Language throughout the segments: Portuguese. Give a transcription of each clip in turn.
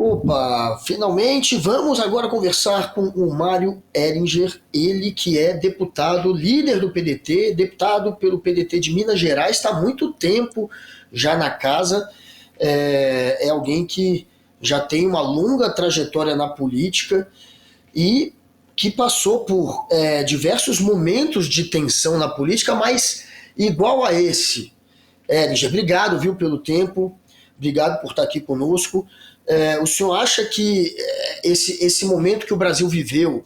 Opa, finalmente vamos agora conversar com o Mário Heringer, ele que é deputado, líder do PDT, deputado pelo PDT de Minas Gerais, está há muito tempo já na casa, é alguém que já tem uma longa trajetória na política e que passou por diversos momentos de tensão na política, mas igual a esse. Heringer, obrigado, viu, pelo tempo, obrigado por estar aqui conosco. O senhor acha que esse momento que o Brasil viveu,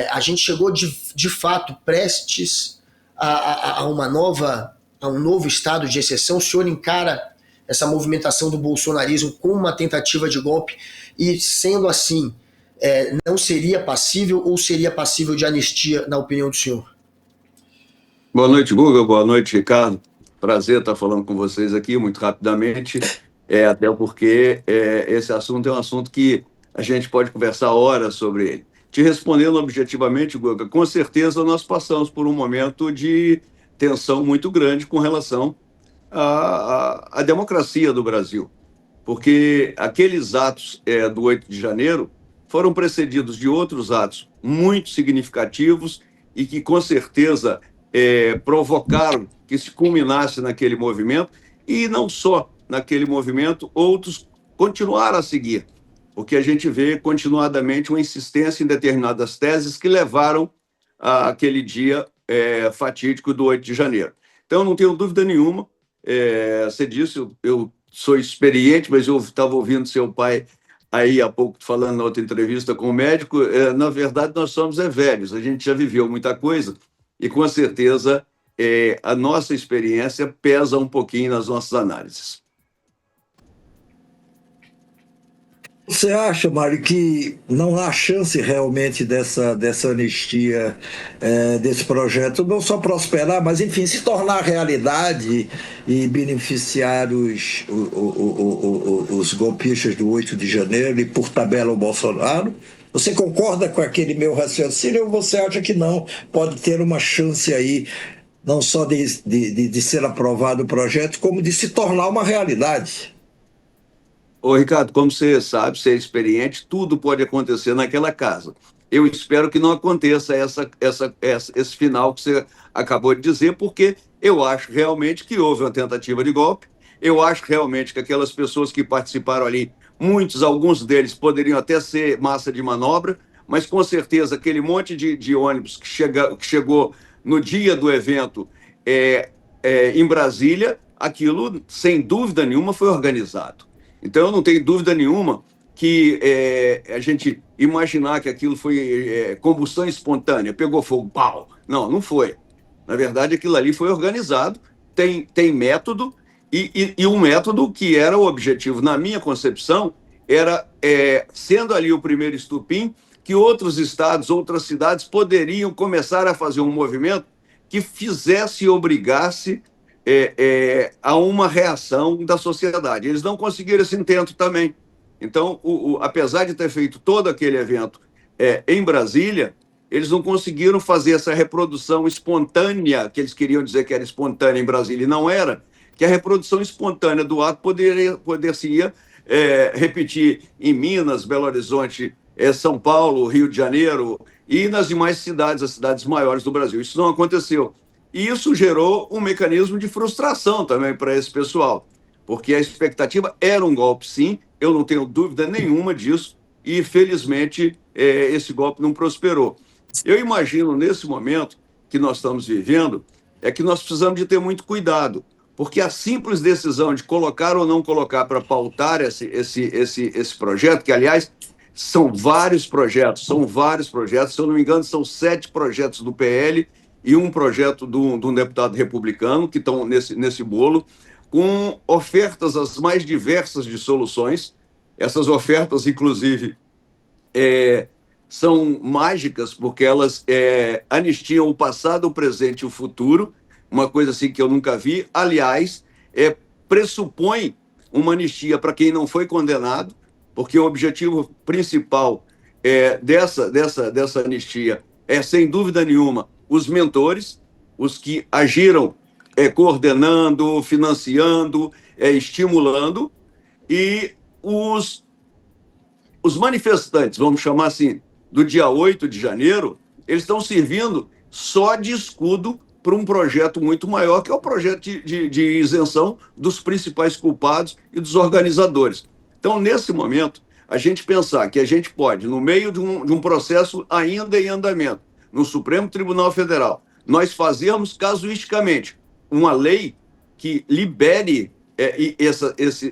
a gente chegou de fato prestes a um novo estado de exceção? O senhor encara essa movimentação do bolsonarismo como uma tentativa de golpe e, sendo assim, não seria passível ou seria passível de anistia, na opinião do senhor? Boa noite, Guga. Boa noite, Ricardo. Prazer estar falando com vocês aqui muito rapidamente, até porque esse assunto é um assunto que a gente pode conversar horas sobre ele. Te respondendo objetivamente, Guga, com certeza nós passamos por um momento de tensão muito grande com relação à democracia do Brasil, porque aqueles atos do 8 de janeiro foram precedidos de outros atos muito significativos e que, com certeza, provocaram que se culminasse naquele movimento, e não só naquele movimento, outros continuaram a seguir, porque a gente vê continuadamente uma insistência em determinadas teses que levaram àquele dia fatídico do 8 de janeiro. Então, não tenho dúvida nenhuma, você disse, eu sou experiente, mas eu estava ouvindo seu pai aí há pouco falando na outra entrevista com o médico, na verdade nós somos velhos, a gente já viveu muita coisa e com certeza a nossa experiência pesa um pouquinho nas nossas análises. Você acha, Mário, que não há chance realmente dessa anistia, desse projeto, não só prosperar, mas, enfim, se tornar realidade e beneficiar os golpistas do 8 de janeiro e, por tabela, o Bolsonaro? Você concorda com aquele meu raciocínio ou você acha que não? Pode ter uma chance aí, não só de ser aprovado o projeto, como de se tornar uma realidade? Ô, Ricardo, como você sabe, você é experiente, tudo pode acontecer naquela casa. Eu espero que não aconteça esse final que você acabou de dizer, porque eu acho realmente que houve uma tentativa de golpe, eu acho realmente que aquelas pessoas que participaram ali, alguns deles poderiam até ser massa de manobra, mas com certeza aquele monte de ônibus que chegou no dia do evento em Brasília, aquilo, sem dúvida nenhuma, foi organizado. Então, eu não tenho dúvida nenhuma que a gente imaginar que aquilo foi combustão espontânea, pegou fogo, pau. Não, não foi. Na verdade, aquilo ali foi organizado, tem método, e um método que era o objetivo, na minha concepção, era, sendo ali o primeiro estupim, que outros estados, outras cidades poderiam começar a fazer um movimento que fizesse e obrigasse a uma reação da sociedade. Eles não conseguiram esse intento também. Então, apesar de ter feito todo aquele evento em Brasília, eles não conseguiram fazer essa reprodução espontânea, que eles queriam dizer que era espontânea em Brasília, e não era, que a reprodução espontânea do ato poderia repetir em Minas, Belo Horizonte, São Paulo, Rio de Janeiro e nas demais cidades, as cidades maiores do Brasil. Isso não aconteceu. E isso gerou um mecanismo de frustração também para esse pessoal, porque a expectativa era um golpe, sim, eu não tenho dúvida nenhuma disso, e felizmente esse golpe não prosperou. Eu imagino, nesse momento que nós estamos vivendo, que nós precisamos de ter muito cuidado, porque a simples decisão de colocar ou não colocar para pautar esse projeto, que, aliás, são vários projetos, se eu não me engano, são 7 projetos do PL e um projeto de um deputado republicano, que estão nesse bolo, com ofertas as mais diversas de soluções. Essas ofertas, inclusive, são mágicas, porque elas anistiam o passado, o presente e o futuro, uma coisa assim que eu nunca vi. Aliás, pressupõe uma anistia para quem não foi condenado, porque o objetivo principal dessa anistia sem dúvida nenhuma, os mentores, os que agiram coordenando, financiando, estimulando, e os os manifestantes, vamos chamar assim, do dia 8 de janeiro, eles estão servindo só de escudo para um projeto muito maior, que é o projeto de isenção dos principais culpados e dos organizadores. Então, nesse momento, a gente pensar que a gente pode, no meio de um processo ainda em andamento, no Supremo Tribunal Federal, nós fazermos casuisticamente uma lei que libere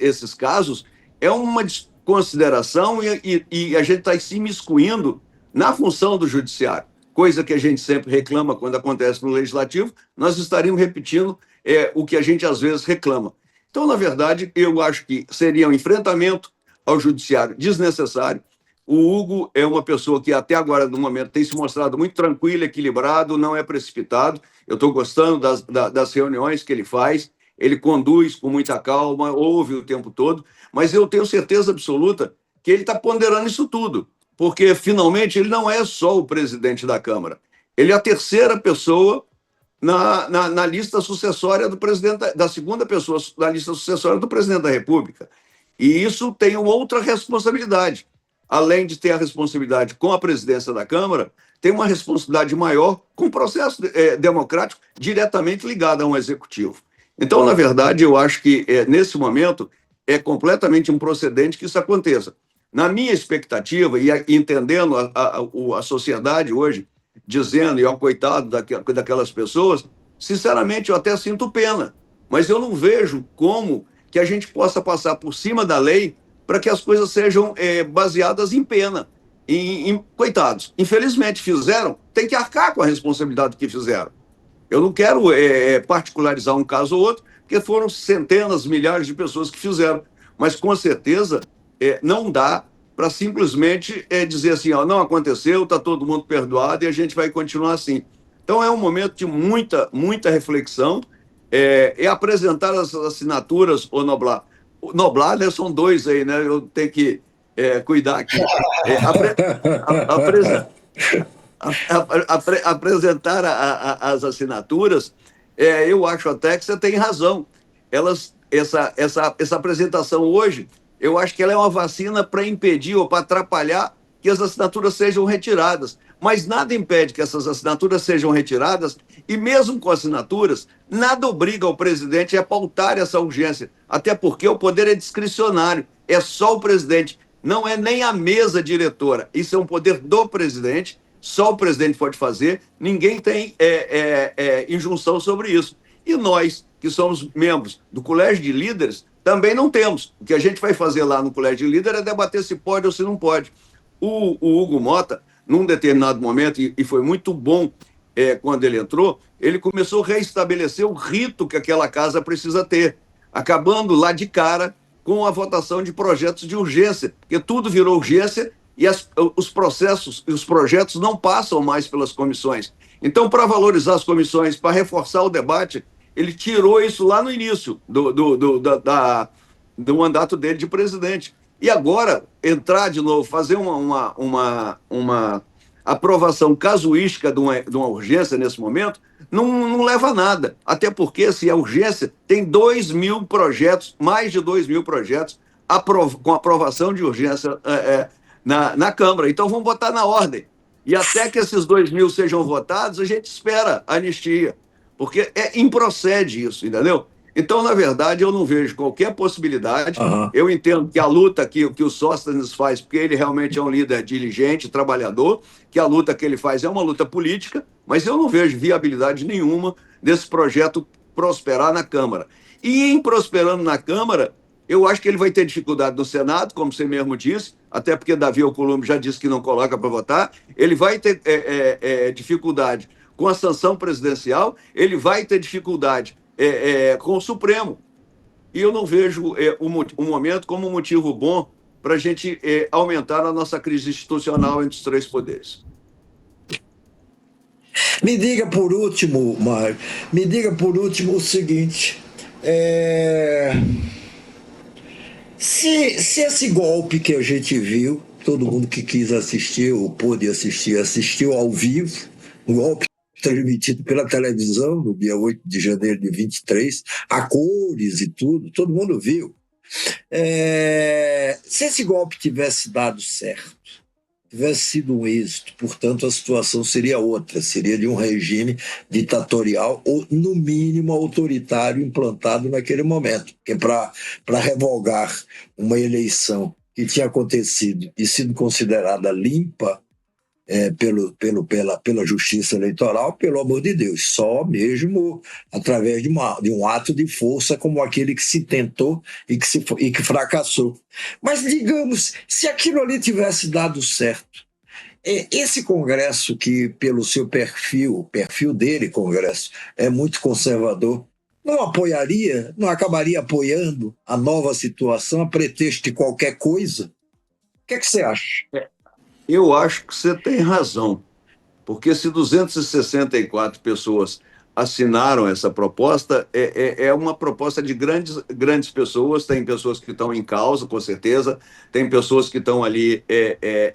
esses casos, é uma desconsideração e a gente está se imiscuindo na função do judiciário, coisa que a gente sempre reclama quando acontece no legislativo, nós estaríamos repetindo o que a gente às vezes reclama. Então, na verdade, eu acho que seria um enfrentamento ao judiciário desnecessário. O Hugo é uma pessoa que até agora, no momento, tem se mostrado muito tranquilo, equilibrado, não é precipitado. Eu estou gostando das reuniões que ele faz, ele conduz com muita calma, ouve o tempo todo, mas eu tenho certeza absoluta que ele está ponderando isso tudo, porque, finalmente, ele não é só o presidente da Câmara, ele é a terceira pessoa na lista sucessória do presidente, da segunda pessoa na lista sucessória do presidente da República. E isso tem uma outra responsabilidade. Além de ter a responsabilidade com a presidência da Câmara, tem uma responsabilidade maior com o processo democrático diretamente ligado a um executivo. Então, na verdade, eu acho que, nesse momento, é completamente improcedente que isso aconteça. Na minha expectativa, e entendendo a sociedade hoje, dizendo, e ao coitado daquelas pessoas, sinceramente, eu até sinto pena, mas eu não vejo como que a gente possa passar por cima da lei para que as coisas sejam baseadas em pena, em coitados. Infelizmente fizeram, tem que arcar com a responsabilidade que fizeram. Eu não quero particularizar um caso ou outro, porque foram centenas, milhares de pessoas que fizeram, mas com certeza não dá para simplesmente dizer assim, ó, não aconteceu, está todo mundo perdoado e a gente vai continuar assim. Então é um momento de muita reflexão, apresentar as assinaturas, o Noblar. O Noblar, né, são dois aí, né? Eu tenho que cuidar aqui. Apresentar as assinaturas, eu acho até que você tem razão. Essa apresentação hoje, eu acho que ela é uma vacina para impedir ou para atrapalhar que as assinaturas sejam retiradas. Mas nada impede que essas assinaturas sejam retiradas, e mesmo com assinaturas, nada obriga o presidente a pautar essa urgência, até porque o poder é discricionário, é só o presidente, não é nem a mesa diretora, isso é um poder do presidente, só o presidente pode fazer, ninguém tem injunção sobre isso. E nós, que somos membros do Colégio de Líderes, também não temos. O que a gente vai fazer lá no Colégio de Líderes é debater se pode ou se não pode. O Hugo Mota, num determinado momento, e foi muito bom quando ele entrou, ele começou a reestabelecer o rito que aquela casa precisa ter, acabando lá de cara com a votação de projetos de urgência, porque tudo virou urgência e os processos e os projetos não passam mais pelas comissões. Então, para valorizar as comissões, para reforçar o debate, ele tirou isso lá no início do mandato dele de presidente. E agora, entrar de novo, fazer uma aprovação casuística de uma urgência nesse momento, não leva a nada. Até porque, se a urgência tem 2.000 projetos, mais de 2.000 projetos, com aprovação de urgência na Câmara. Então, vamos votar na ordem. E até que esses 2.000 sejam votados, a gente espera a anistia. Porque improcede isso, entendeu? Então, na verdade, eu não vejo qualquer possibilidade. Eu entendo que a luta que o Sóstenes faz, porque ele realmente é um líder diligente, trabalhador, que a luta que ele faz é uma luta política, mas eu não vejo viabilidade nenhuma desse projeto prosperar na Câmara. E em prosperando na Câmara, eu acho que ele vai ter dificuldade no Senado, como você mesmo disse, até porque Davi Alcolumbre já disse que não coloca para votar. Ele vai ter dificuldade com a sanção presidencial, ele vai ter dificuldade com o Supremo. E eu não vejo um momento como um motivo bom para a gente aumentar a nossa crise institucional entre os três poderes. Me diga por último, Mário, o seguinte, se esse golpe que a gente viu, todo mundo que quis assistir ou pôde assistir, assistiu ao vivo, um golpe transmitido pela televisão no dia 8 de janeiro de 23, a cores e tudo, todo mundo viu. Se esse golpe tivesse dado certo, tivesse sido um êxito, portanto, a situação seria outra, seria de um regime ditatorial ou, no mínimo, autoritário implantado naquele momento. Porque para revogar uma eleição que tinha acontecido e sido considerada limpa pela justiça eleitoral, pelo amor de Deus, só mesmo através de um ato de força como aquele que se tentou e que fracassou. Mas, digamos, se aquilo ali tivesse dado certo, esse Congresso que, pelo seu perfil, o perfil dele, Congresso, é muito conservador, não apoiaria, não acabaria apoiando a nova situação a pretexto de qualquer coisa? O que é que você acha? Eu acho que você tem razão, porque se 264 pessoas assinaram essa proposta, é uma proposta de grandes pessoas, tem pessoas que estão em causa, com certeza, tem pessoas que estão ali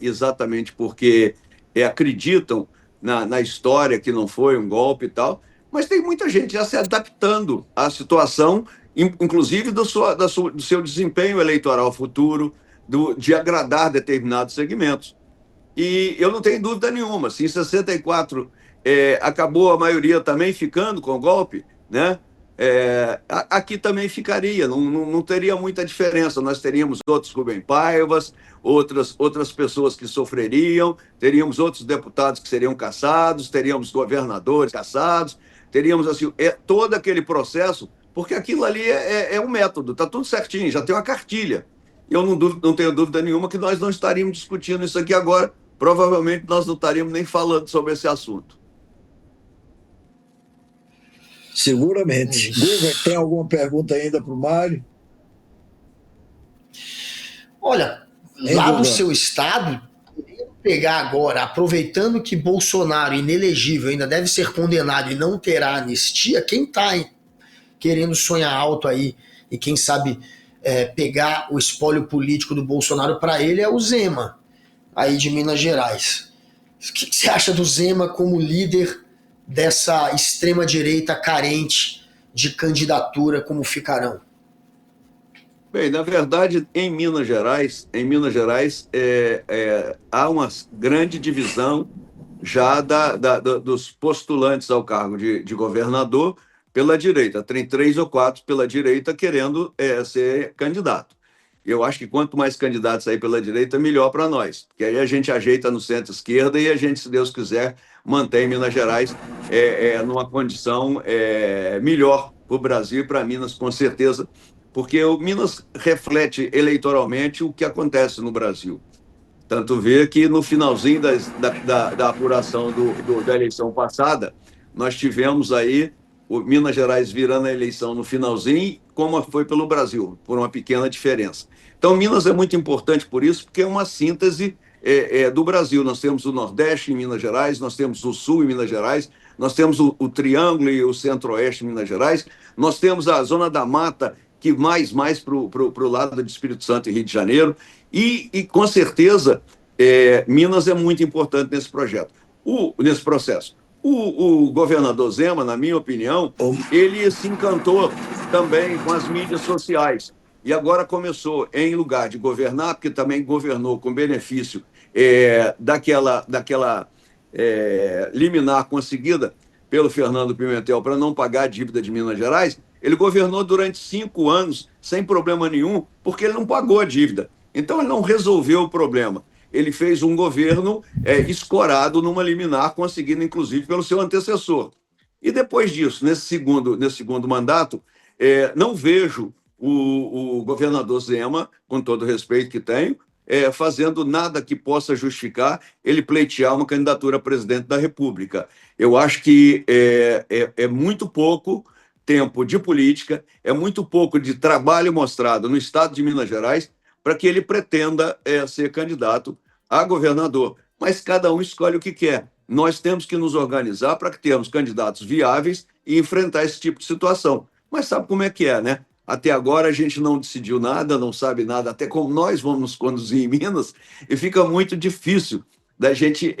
exatamente porque acreditam na história, que não foi um golpe e tal, mas tem muita gente já se adaptando à situação, inclusive do seu desempenho eleitoral futuro, de agradar determinados segmentos. E eu não tenho dúvida nenhuma, se em 64 acabou a maioria também ficando com o golpe, né? Aqui também ficaria, não teria muita diferença. Nós teríamos outros Rubem Paivas, outras pessoas que sofreriam, teríamos outros deputados que seriam cassados, teríamos governadores cassados, teríamos assim, todo aquele processo, porque aquilo ali é um método, está tudo certinho, já tem uma cartilha. Eu não tenho dúvida nenhuma que nós não estaríamos discutindo isso aqui agora. Provavelmente nós não estaríamos nem falando sobre esse assunto. Seguramente. Guga, tem alguma pergunta ainda para o Mário? Olha, lá no seu estado, pegar agora, aproveitando que Bolsonaro, inelegível, ainda deve ser condenado e não terá anistia, quem está querendo sonhar alto aí e quem sabe pegar o espólio político do Bolsonaro para ele é o Zema, aí de Minas Gerais. O que você acha do Zema como líder dessa extrema-direita carente de candidatura como ficarão? Bem, na verdade, em Minas Gerais há uma grande divisão já dos postulantes ao cargo de governador pela direita. Tem 3 ou 4 pela direita querendo ser candidato. Eu acho que quanto mais candidatos aí pela direita, melhor para nós. Porque aí a gente ajeita no centro-esquerda e a gente, se Deus quiser, mantém Minas Gerais numa condição melhor para o Brasil e para Minas, com certeza. Porque o Minas reflete eleitoralmente o que acontece no Brasil. Tanto vê que no finalzinho da apuração da eleição passada, nós tivemos aí o Minas Gerais virando a eleição no finalzinho, como foi pelo Brasil, por uma pequena diferença. Então, Minas é muito importante por isso, porque é uma síntese do Brasil. Nós temos o Nordeste em Minas Gerais, nós temos o Sul em Minas Gerais, nós temos o Triângulo e o Centro-Oeste em Minas Gerais, nós temos a Zona da Mata, que mais para o lado de Espírito Santo e Rio de Janeiro, e com certeza, Minas é muito importante nesse projeto, nesse processo. O governador Zema, na minha opinião, ele se encantou também com as mídias sociais. E agora começou, em lugar de governar, porque também governou com benefício daquela liminar conseguida pelo Fernando Pimentel para não pagar a dívida de Minas Gerais, ele governou durante 5 anos sem problema nenhum, porque ele não pagou a dívida. Então, ele não resolveu o problema. Ele fez um governo escorado numa liminar, conseguido, inclusive, pelo seu antecessor. E depois disso, nesse segundo mandato, não vejo o governador Zema, com todo o respeito que tenho, fazendo nada que possa justificar ele pleitear uma candidatura a presidente da República. Eu acho que é muito pouco tempo de política, é muito pouco de trabalho mostrado no estado de Minas Gerais para que ele pretenda ser candidato a governador. Mas cada um escolhe o que quer. Nós temos que nos organizar para que tenhamos candidatos viáveis e enfrentar esse tipo de situação. Mas sabe como é que é, né? Até agora a gente não decidiu nada, não sabe nada, até como nós vamos nos conduzir em Minas, e fica muito difícil da gente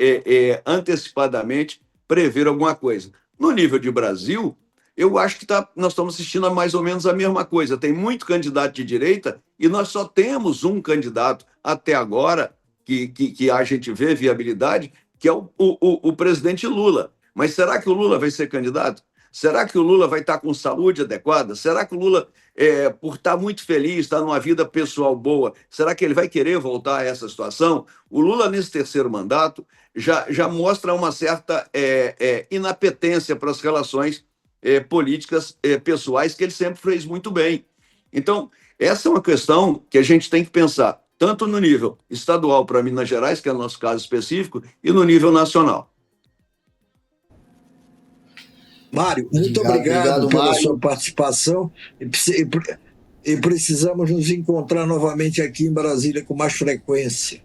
antecipadamente prever alguma coisa. No nível de Brasil, eu acho que nós estamos assistindo a mais ou menos a mesma coisa. Tem muito candidato de direita e nós só temos um candidato até agora que a gente vê viabilidade, que é o presidente Lula. Mas será que o Lula vai ser candidato? Será que o Lula vai estar com saúde adequada? Será que o Lula, por estar muito feliz, estar numa vida pessoal boa, será que ele vai querer voltar a essa situação? O Lula, nesse terceiro mandato, já mostra uma certa inapetência para as relações políticas pessoais, que ele sempre fez muito bem. Então, essa é uma questão que a gente tem que pensar, tanto no nível estadual para Minas Gerais, que é o nosso caso específico, e no nível nacional. Mário, muito obrigado pela Mário. sua participação e precisamos nos encontrar novamente aqui em Brasília com mais frequência.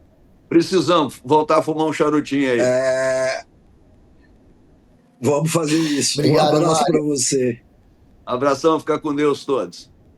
Precisamos voltar a fumar um charutinho aí. Vamos fazer isso. Obrigado, Um abraço Mário. para você. Abração, fica com Deus todos.